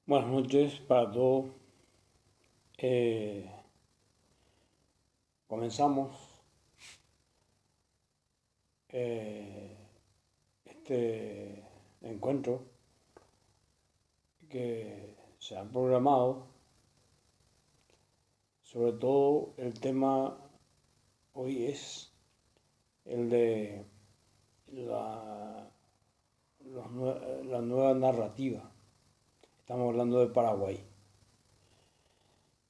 Buenas noches para todos. Eh, Comenzamos este encuentro que se ha programado. Sobre todo el tema hoy es el de la, la nueva narrativa. Estamos hablando de Paraguay.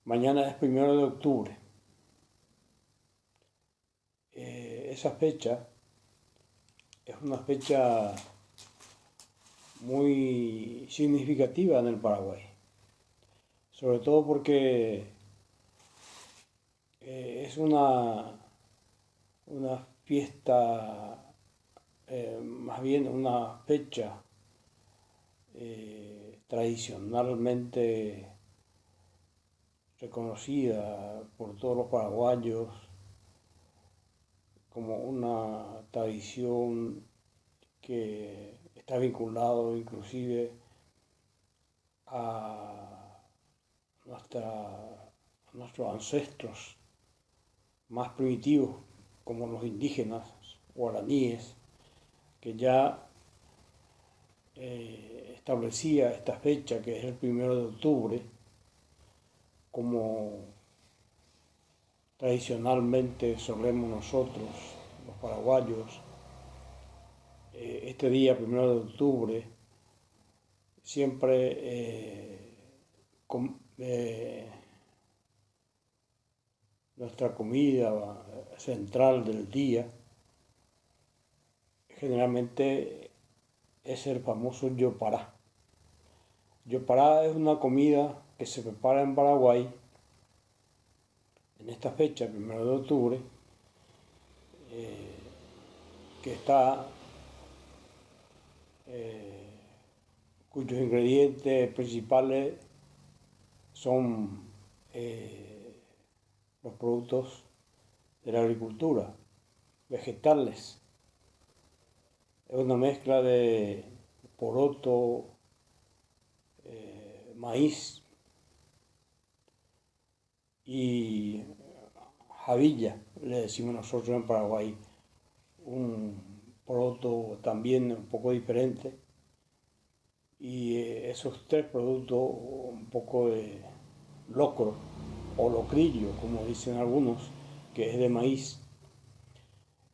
Mañana es 1 de octubre. Esa fecha es una fecha muy significativa en el Paraguay, sobre todo porque es una fiesta, más bien una fecha tradicionalmente reconocida por todos los paraguayos como una tradición que está vinculado inclusive a, a nuestros ancestros más primitivos, como los indígenas guaraníes, que ya establecía esta fecha, que es el 1 de octubre, como tradicionalmente solemos nosotros, los paraguayos. Este día, 1 de octubre, siempre nuestra comida central del día generalmente es el famoso yopará. Yopará es una comida que se prepara en Paraguay en esta fecha, 1 de octubre, que está, cuyos ingredientes principales son los productos de la agricultura, vegetales. Es una mezcla de poroto, maíz y jabilla, le decimos nosotros en Paraguay, un poroto también un poco diferente. Y esos tres productos, un poco de locro o locrillo, como dicen algunos, que es de maíz,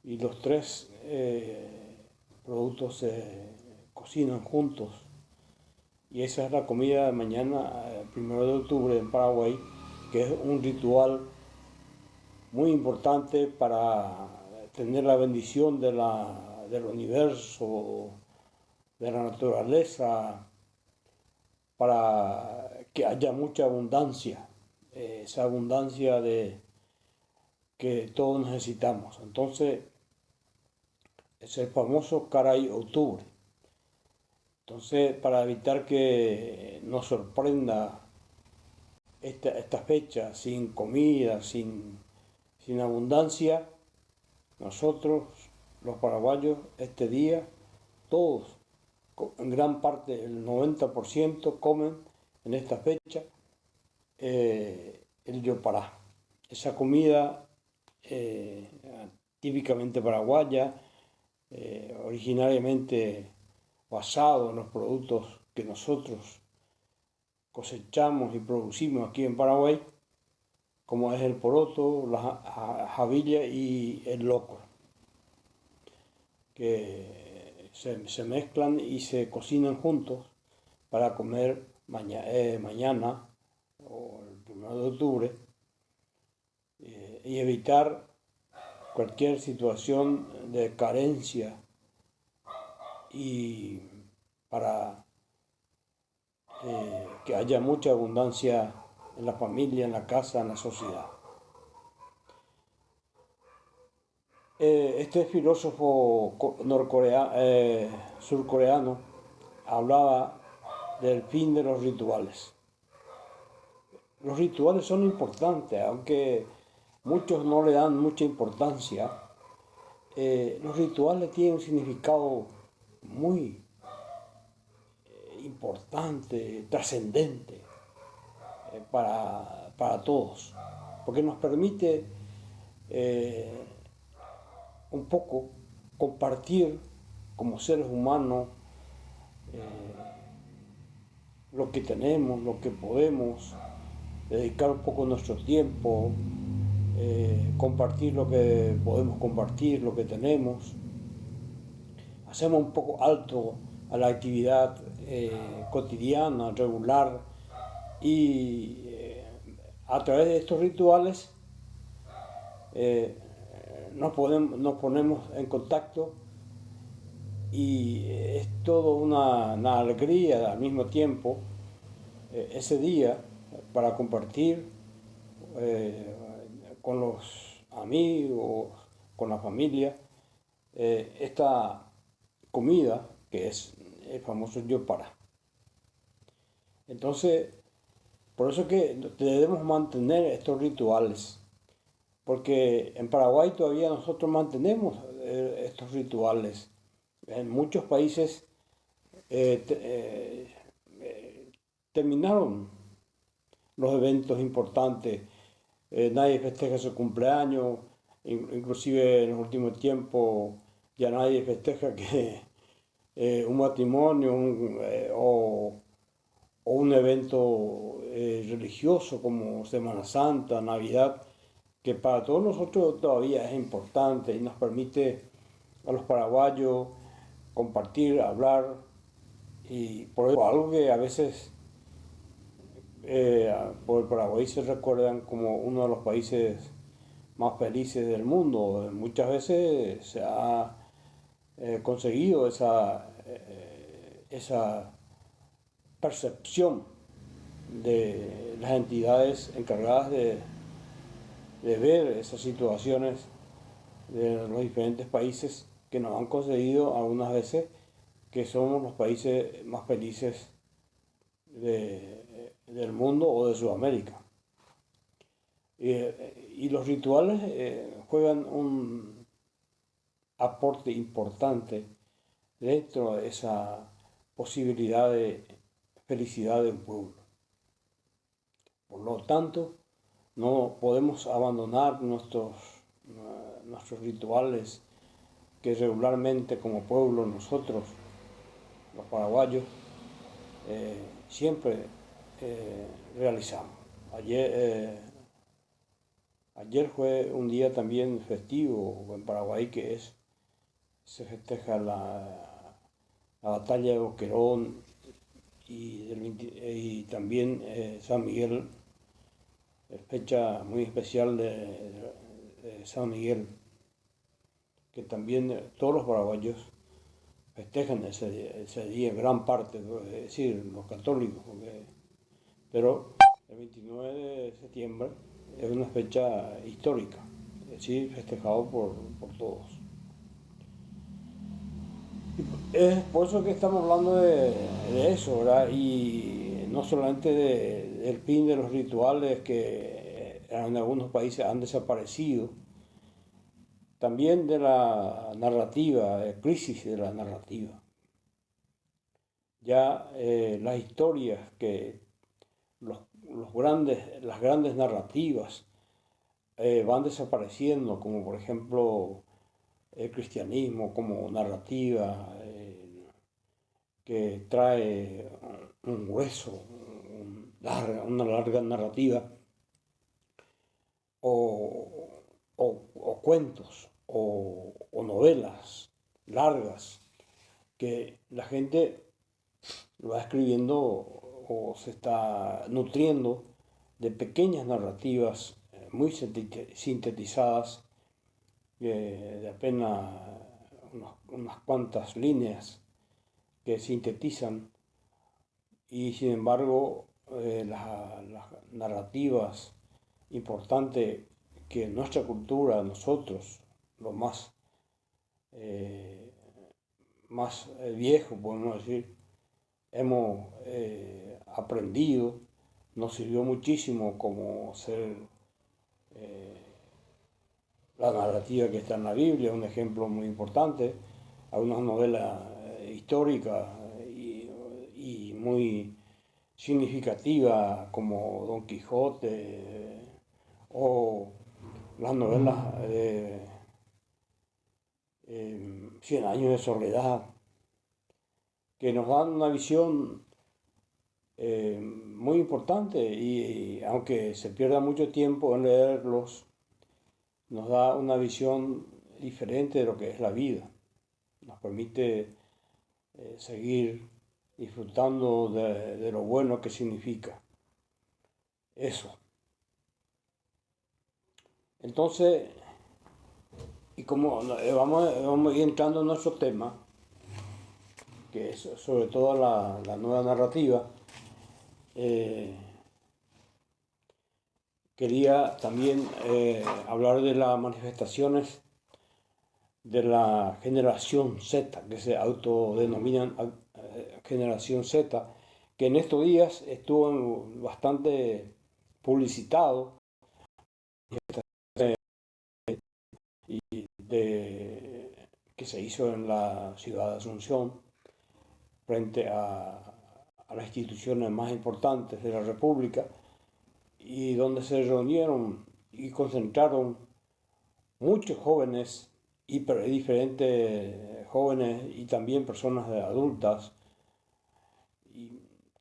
y los tres productos se cocinan juntos. Y esa es la comida de mañana, 1 de octubre en Paraguay, que es un ritual muy importante para tener la bendición del universo, de la naturaleza, para que haya mucha abundancia, esa abundancia que todos necesitamos. Entonces, es el famoso Caray Octubre. Entonces, para evitar que nos sorprenda esta fecha sin comida, sin abundancia, nosotros, los paraguayos, este día, todos, en gran parte, el 90% comen en esta fecha el yopará. Esa comida típicamente paraguaya, originariamente basado en los productos que nosotros cosechamos y producimos aquí en Paraguay, como es el poroto, la jabilla y el locro, que se mezclan y se cocinan juntos para comer mañana o el 1 de octubre, y evitar cualquier situación de carencia y para que haya mucha abundancia en la familia, en la casa, en la sociedad. Este filósofo surcoreano hablaba del fin de los rituales. Los rituales son importantes, aunque muchos no le dan mucha importancia. Los rituales tienen un significado muy importante, trascendente para todos, porque nos permite un poco compartir como seres humanos lo que tenemos, lo que podemos, dedicar un poco nuestro tiempo, compartir lo que podemos compartir, lo que tenemos. Hacemos un poco alto a la actividad cotidiana, regular, y a través de estos rituales nos ponemos en contacto y es todo una alegría al mismo tiempo ese día para compartir con los amigos, con la familia, esta comida que es el famoso yopara. Entonces, por eso que debemos mantener estos rituales, porque en Paraguay todavía nosotros mantenemos estos rituales. En muchos países terminaron los eventos importantes, nadie festeja su cumpleaños, inclusive en los últimos tiempos ya nadie festeja que un matrimonio o un evento religioso como Semana Santa, Navidad, que para todos nosotros todavía es importante y nos permite a los paraguayos compartir, hablar, y por eso algo que a veces por el Paraguay se recuerdan como uno de los países más felices del mundo. Muchas veces se ha conseguido esa percepción de las entidades encargadas de ver esas situaciones de los diferentes países que nos han concedido algunas veces que somos los países más felices del mundo o de Sudamérica. Y los rituales juegan un aporte importante dentro de esa posibilidad de felicidad del pueblo. Por lo tanto, no podemos abandonar nuestros rituales que regularmente como pueblo nosotros, los paraguayos, siempre realizamos. Ayer fue un día también festivo en Paraguay que se festeja la batalla de Boquerón y también San Miguel, fecha muy especial de San Miguel, que también todos los paraguayos festejan ese día, gran parte, es decir, los católicos, pero el 29 de septiembre es una fecha histórica, es decir, festejado por todos. Es por eso que estamos hablando de eso, ¿verdad? Y no solamente del fin de los rituales que en algunos países han desaparecido, también de la narrativa, de crisis de la narrativa. Ya las historias que las grandes narrativas van desapareciendo, como por ejemplo el cristianismo como narrativa que trae un grueso, una larga narrativa, o cuentos o novelas largas que la gente lo va escribiendo o se está nutriendo de pequeñas narrativas muy sintetizadas de apenas unas cuantas líneas que sintetizan, y sin embargo las narrativas importantes que nuestra cultura, nosotros, los más viejos, podemos decir, hemos aprendido, nos sirvió muchísimo como ser la narrativa que está en la Biblia, un ejemplo muy importante, algunas novelas históricas y muy significativa como Don Quijote o las novelas de Cien años de soledad, que nos dan una visión muy importante y aunque se pierda mucho tiempo en leerlos, nos da una visión diferente de lo que es la vida. Nos permite seguir disfrutando de lo bueno que significa eso. Entonces, y como vamos a ir entrando en nuestro tema, que es sobre todo la nueva narrativa, quería también hablar de las manifestaciones de la generación Z, que se autodenominan generación Z, que en estos días estuvo bastante publicitado que se hizo en la ciudad de Asunción frente a las instituciones más importantes de la República y donde se reunieron y concentraron muchos jóvenes y diferentes jóvenes y también personas adultas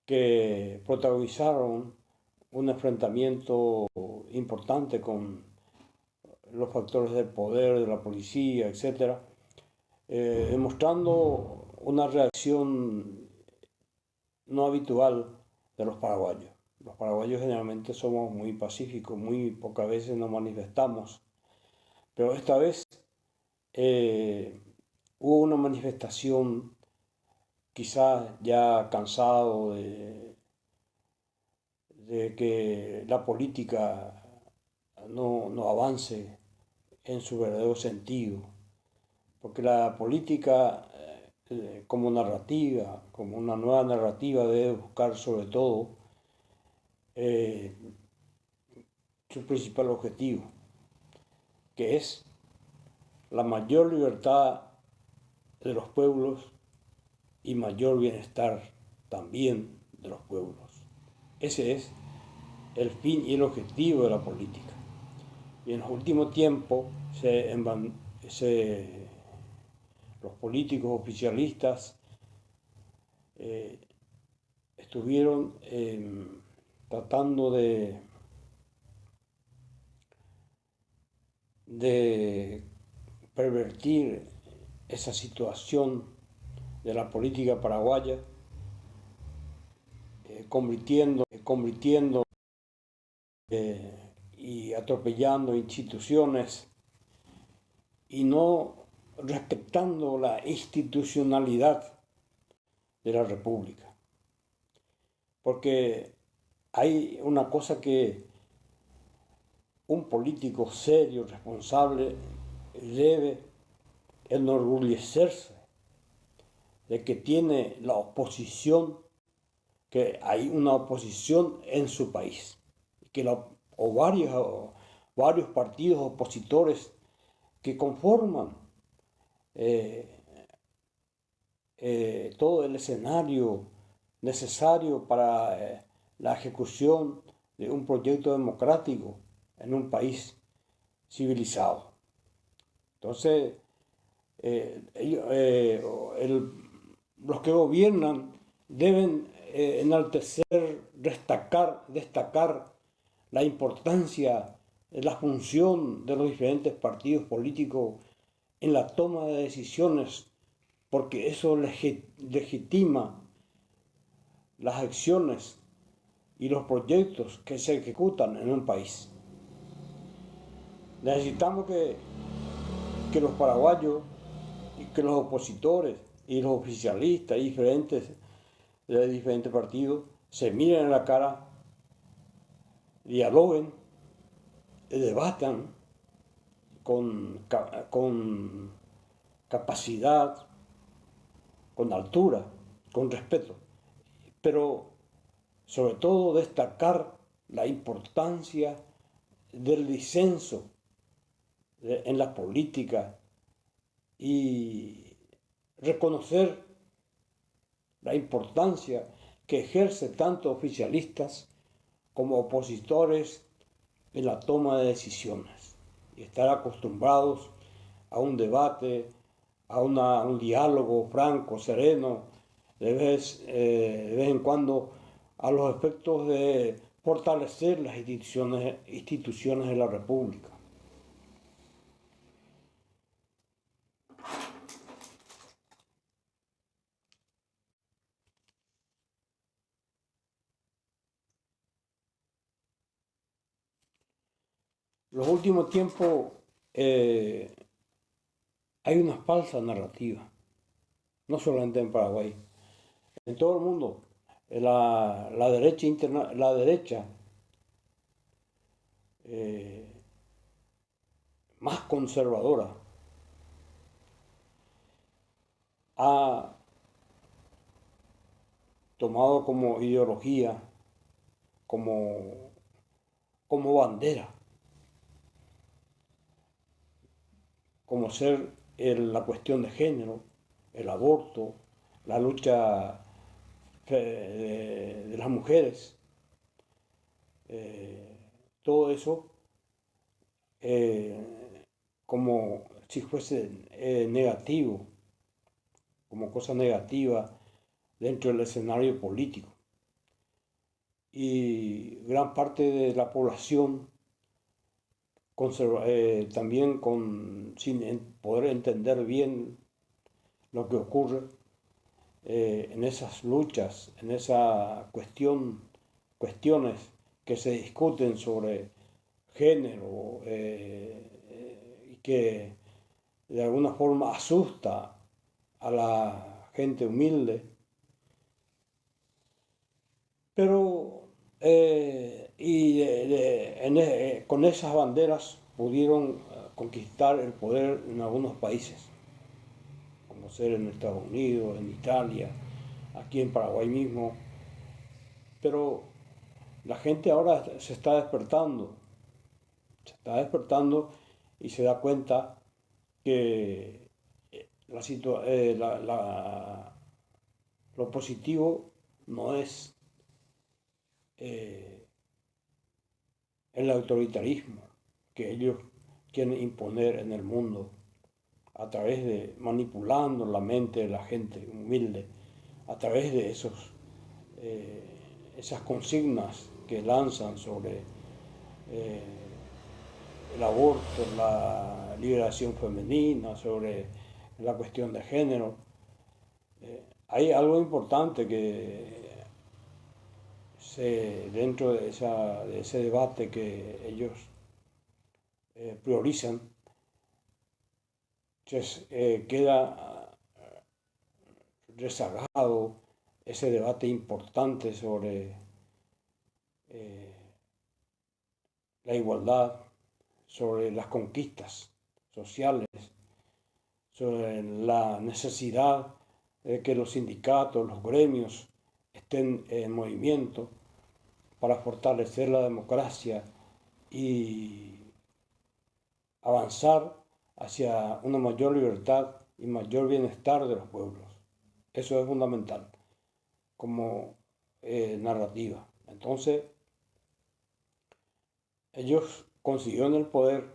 que protagonizaron un enfrentamiento importante con los factores del poder, de la policía, etc., demostrando una reacción no habitual de los paraguayos. Los paraguayos generalmente somos muy pacíficos, muy pocas veces nos manifestamos, pero esta vez hubo una manifestación quizás ya cansado de que la política no avance en su verdadero sentido, porque la política como narrativa, como una nueva narrativa, debe buscar sobre todo su principal objetivo, que es la mayor libertad de los pueblos y mayor bienestar también de los pueblos. Ese es el fin y el objetivo de la política. Y en los últimos tiempos los políticos oficialistas estuvieron tratando de pervertir esa situación de la política paraguaya, convirtiendo y atropellando instituciones y no respetando la institucionalidad de la República. Porque hay una cosa que un político serio, responsable, debe enorgullecerse de que tiene la oposición, que hay una oposición en su país, que varios partidos opositores que conforman todo el escenario necesario para la ejecución de un proyecto democrático en un país civilizado. Entonces, los que gobiernan deben enaltecer, destacar la importancia de la función de los diferentes partidos políticos en la toma de decisiones, porque eso legitima las acciones y los proyectos que se ejecutan en un país. Necesitamos que los paraguayos y que los opositores y los oficialistas y de diferentes partidos se miren en la cara, dialoguen, debatan con capacidad, con altura, con respeto, pero sobre todo destacar la importancia del disenso en la política y reconocer la importancia que ejerce tanto oficialistas como opositores en la toma de decisiones y estar acostumbrados a un debate, a un diálogo franco, sereno, de vez en cuando, a los efectos de fortalecer las instituciones de la República. Los últimos tiempos hay una falsa narrativa, no solamente en Paraguay, en todo el mundo. La derecha más conservadora ha tomado como ideología, como bandera, como ser la cuestión de género, el aborto, la lucha de las mujeres, todo eso como si fuese negativo, como cosa negativa dentro del escenario político. Y gran parte de la población también sin poder entender bien lo que ocurre en esas luchas, en esa cuestiones que se discuten sobre género y que de alguna forma asusta a la gente humilde, pero con esas banderas pudieron conquistar el poder en algunos países, como ser en Estados Unidos, en Italia, aquí en Paraguay mismo, pero la gente ahora se está despertando y se da cuenta que lo positivo no es el autoritarismo que ellos quieren imponer en el mundo a través de manipulando la mente de la gente humilde, a través de esas consignas que lanzan sobre el aborto, la liberación femenina, sobre la cuestión de género. Hay algo importante que dentro de ese debate que ellos priorizan, queda rezagado ese debate importante sobre la igualdad, sobre las conquistas sociales, sobre la necesidad de que los sindicatos, los gremios estén en movimiento para fortalecer la democracia y avanzar hacia una mayor libertad y mayor bienestar de los pueblos. Eso es fundamental como narrativa. Entonces, ellos consiguieron el poder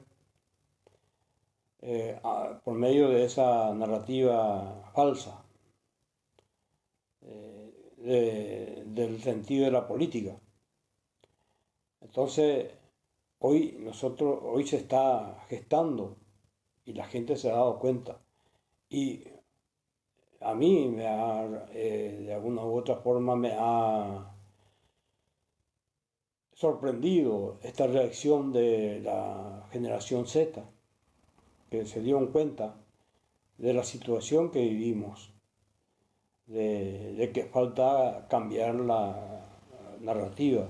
por medio de esa narrativa falsa del sentido de la política. Entonces, hoy se está gestando y la gente se ha dado cuenta. Y a mí de alguna u otra forma me ha sorprendido esta reacción de la generación Z, que se dieron cuenta de la situación que vivimos, de que falta cambiar la narrativa.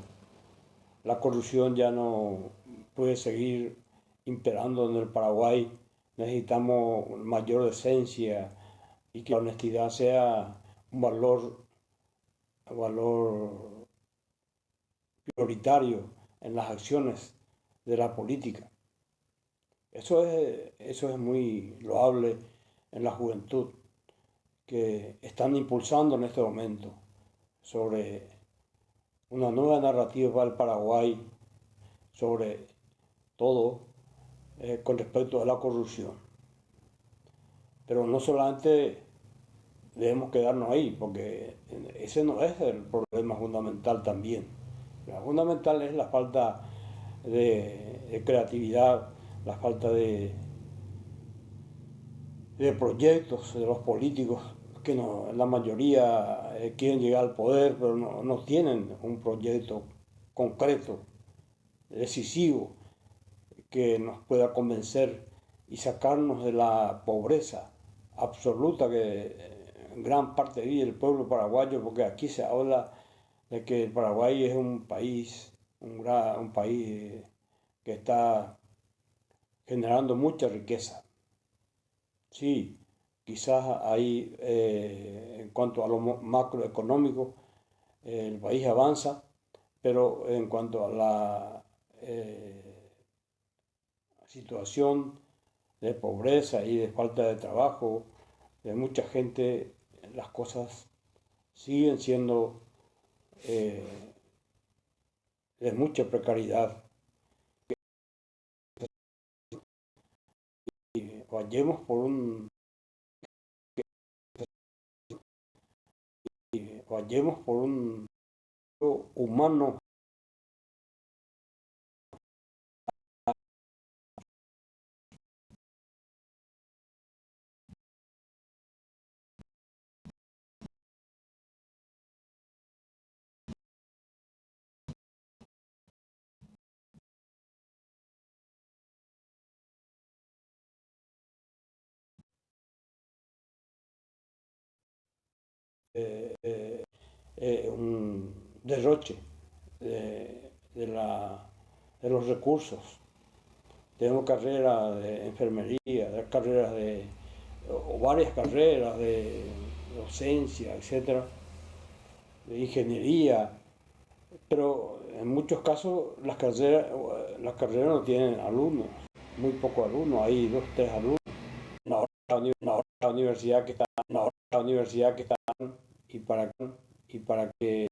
La corrupción ya no puede seguir imperando en el Paraguay. Necesitamos mayor decencia y que la honestidad sea un valor prioritario en las acciones de la política. Eso es muy loable en la juventud, que están impulsando en este momento sobre una nueva narrativa para el Paraguay, sobre todo con respecto a la corrupción. Pero no solamente debemos quedarnos ahí, porque ese no es el problema fundamental también. Lo fundamental es la falta de creatividad, la falta de proyectos de los políticos que no, la mayoría quieren llegar al poder, pero no tienen un proyecto concreto, decisivo, que nos pueda convencer y sacarnos de la pobreza absoluta que en gran parte vive el pueblo paraguayo, porque aquí se habla de que el Paraguay es un país, un país que está generando mucha riqueza. Sí, quizás ahí en cuanto a lo macroeconómico el país avanza, pero en cuanto a la situación de pobreza y de falta de trabajo de mucha gente, las cosas siguen siendo de mucha precariedad. Y vayamos por un vayamos por un humano un derroche de los recursos. Tenemos carreras de enfermería, carreras o varias carreras de docencia, etcétera, de ingeniería, pero en muchos casos las carreras no tienen alumnos, muy pocos alumnos, hay dos, tres alumnos. La universidad que está, la universidad que está y para que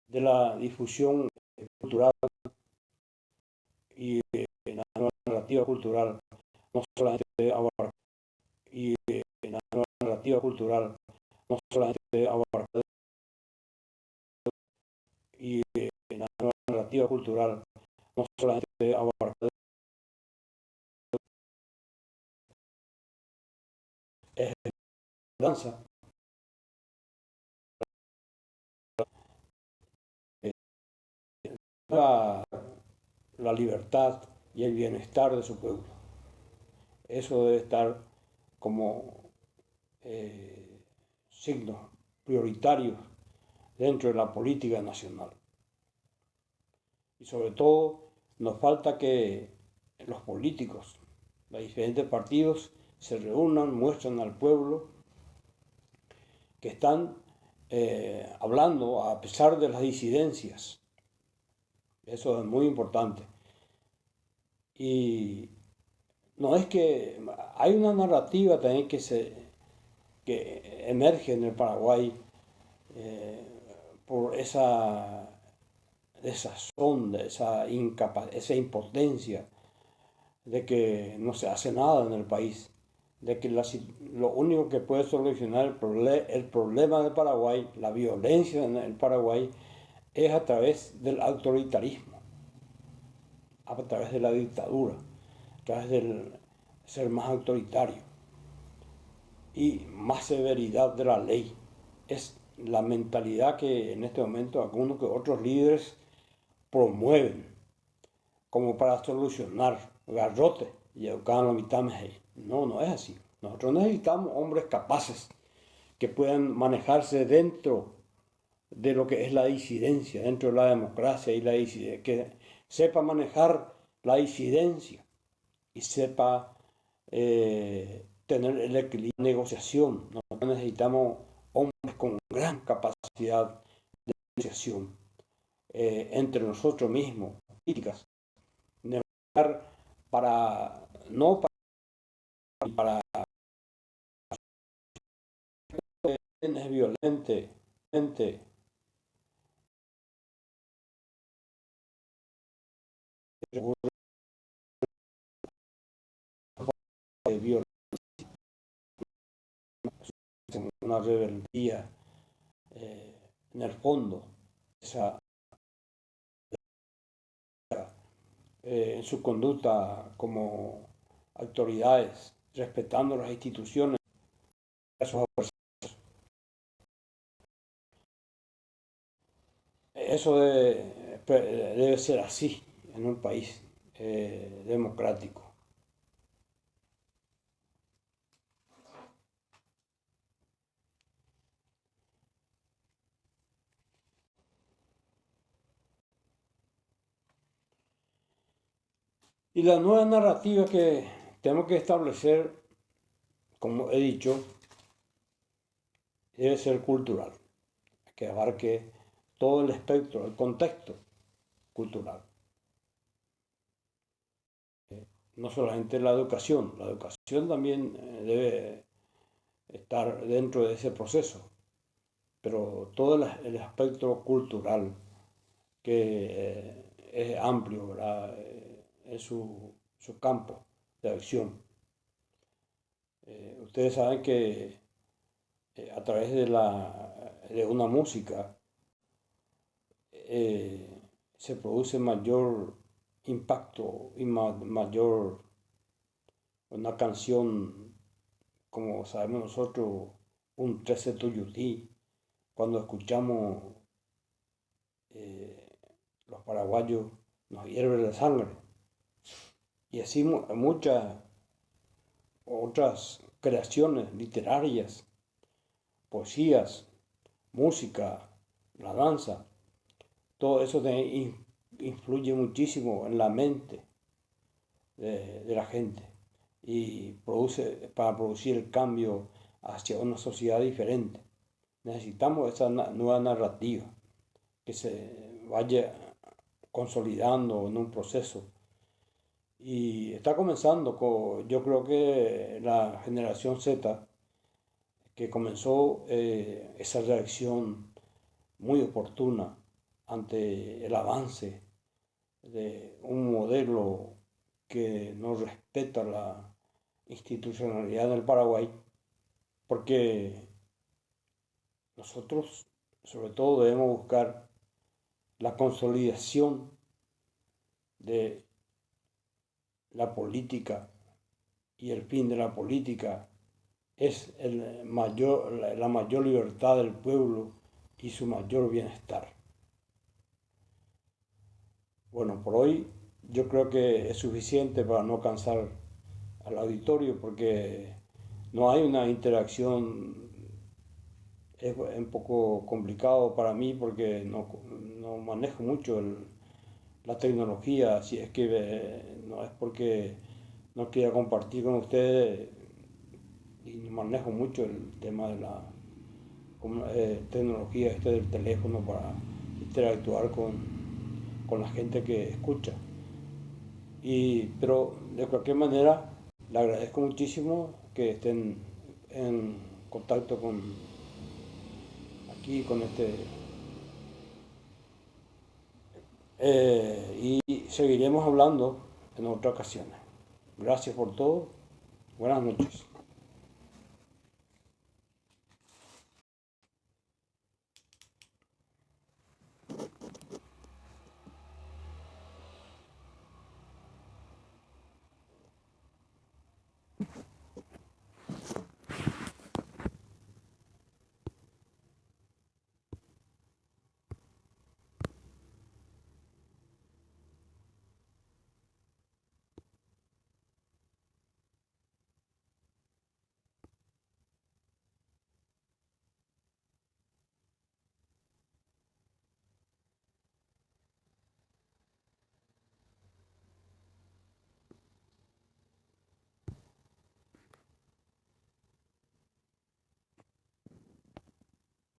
de la difusión cultural y de la nueva narrativa cultural, no solamente abarca, y de la nueva narrativa cultural, no solamente abarca, y de la nueva narrativa cultural, no solamente abarca, es danza, la, la libertad y el bienestar de su pueblo. Eso debe estar como signos prioritarios dentro de la política nacional. Y sobre todo nos falta que los políticos, los diferentes partidos, se reúnan, muestren al pueblo que están hablando a pesar de las disidencias. Eso es muy importante. Y no es que hay una narrativa también que emerge en el Paraguay por esa desazón, esa impotencia de que no se hace nada en el país, de que lo único que puede solucionar el problema del Paraguay, la violencia en el Paraguay, es a través del autoritarismo, a través de la dictadura, a través del ser más autoritario y más severidad de la ley. Es la mentalidad que en este momento algunos que otros líderes promueven como para solucionar garrote y educar la mitad. No, no es así. Nosotros necesitamos hombres capaces que puedan manejarse dentro de lo que es la disidencia dentro de la democracia y la disidencia, que sepa manejar la disidencia y sepa tener el equilibrio de negociación. Nosotros necesitamos hombres con gran capacidad de negociación entre nosotros mismos, políticas, negociar para no para es violente, una rebeldía en el fondo, esa, en su conducta como autoridades, respetando las instituciones. Eso debe ser así en un país democrático. Y la nueva narrativa que tenemos que establecer, como he dicho, debe ser cultural, que abarque todo el espectro, el contexto cultural. No solamente la educación también debe estar dentro de ese proceso, pero todo el aspecto cultural que es amplio, ¿verdad? Es su campo de acción. Ustedes saben que a través de una música se produce mayor impacto y mayor una canción, como sabemos nosotros, un 13 Tuyutí, cuando escuchamos los paraguayos nos hierve la sangre. Y así muchas otras creaciones literarias, poesías, música, la danza, todo eso influye muchísimo en la mente de la gente y para producir el cambio hacia una sociedad diferente. Necesitamos esa nueva narrativa que se vaya consolidando en un proceso. Y está comenzando yo creo que la generación Z, que comenzó esa reacción muy oportuna ante el avance de un modelo que no respeta la institucionalidad del Paraguay, porque nosotros sobre todo debemos buscar la consolidación de la política, y el fin de la política es la mayor libertad del pueblo y su mayor bienestar. Bueno, por hoy yo creo que es suficiente para no cansar al auditorio, porque no hay una interacción. Es un poco complicado para mí porque no manejo mucho la tecnología, así es que no es porque no quiera compartir con ustedes y no manejo mucho el tema de la tecnología del teléfono para interactuar con la gente que escucha. Pero de cualquier manera, le agradezco muchísimo que estén en contacto aquí con y seguiremos hablando en otras ocasiones. Gracias por todo. Buenas noches.